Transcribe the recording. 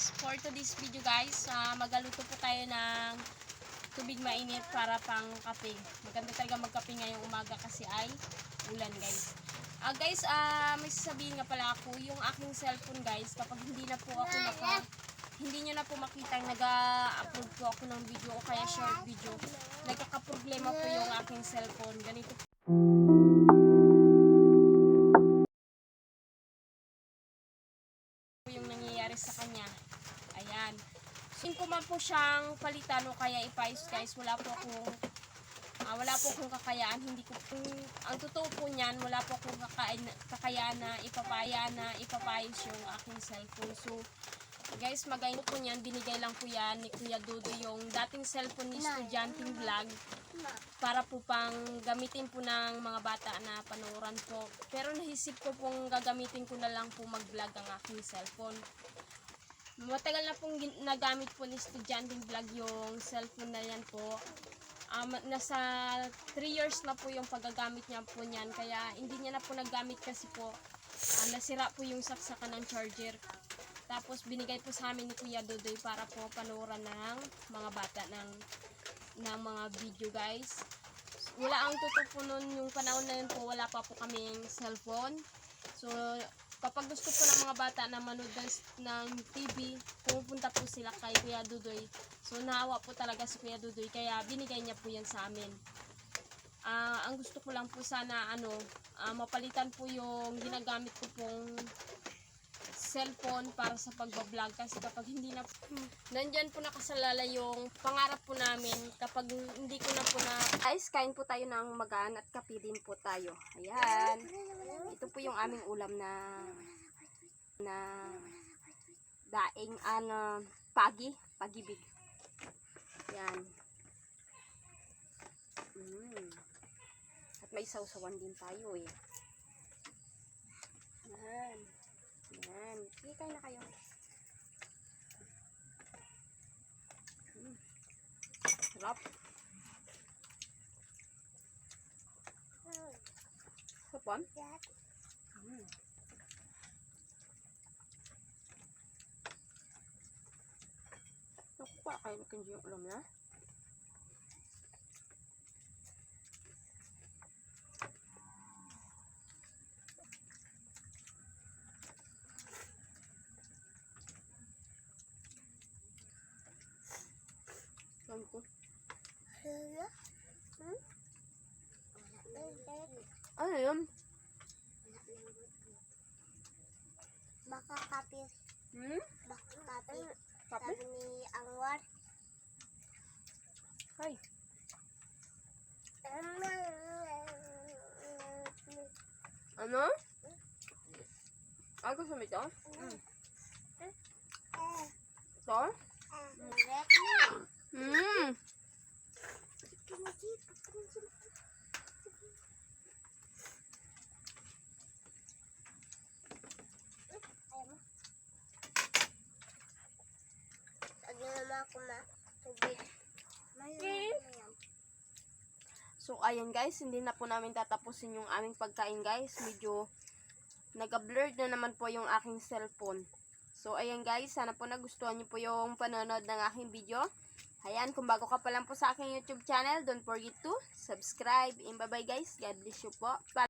guys, for today's video guys, magaluto po tayo ng tubig mainit para pang kape. Maganda talaga magkape ngayong umaga kasi ay ulan guys. Guys, may sasabihin nga pala ako, yung aking cellphone guys, kapag hindi nyo na po makita nag-upload po ako ng video o kaya short video, nagkakaproblema po yung aking cellphone. Ganito yung nangyayari sa kanya. Ayan. Sin ko man po siyang palitan o kaya ipayos guys, wala po akong kakayaan, hindi ko po, ang totoo po niyan, wala po akong kakayaan na ipapayos yung aking cellphone. So guys, magayon po niyan, binigay lang po yan ni Kuya Dodo, yung dating cellphone ni Estudyanteng Vlog, para po pang gamitin po ng mga bata na panooran po. Pero naisip ko pong gagamitin ko na lang po mag-vlog ang aking cellphone. Matagal na pong nagamit po ni Estudyanteng Vlog yung cellphone na yan po. Nasa 3 years na po yung paggagamit niya po niyan, kaya hindi niya na po naggamit kasi po nasira po yung saksakan ng charger. Tapos binigay po sa amin ni Kuya Dodoy para po panooran ng mga bata ng mga video guys. Wala ang totoo po nun, yung panahon na yun po, wala pa po kaming cellphone. So kapag gusto po ng mga bata na manood ng TV, pumupunta po sila kay Kuya Dodoy. So naawa po talaga si Kuya Dodoy, kaya binigay niya po yan sa amin. Ang gusto ko lang po sana mapalitan po yung ginagamit ko pong cellphone para sa pagbablog, kasi kapag hindi na nandyan po nakasalala yung pangarap po namin, kapag hindi ko na po guys, kain po tayo ng magaan at kape din po tayo. Ayan, ito po yung aming ulam na daing pagibig. Ayan. At may sausawan din tayo eh. Ayan. Ayan. Sige, kain na kayo. Sarap. Sapon? Nakuha kayo na kanji yung ulam na. Ano yun? Baka kape. Baka kape. Kape? Sabi ni Anwar. Ay. Ano? Ay, gusto mo ito? Ito? So ayan guys, hindi na po namin tatapusin yung aming pagkain guys. Medyo nag-blurred na naman po yung aking cellphone. So ayan guys, sana po nagustuhan niyo po yung panonood ng aking video. Ayan, kung bago ka pa lang po sa aking YouTube channel, don't forget to subscribe. And bye bye guys, God bless you po.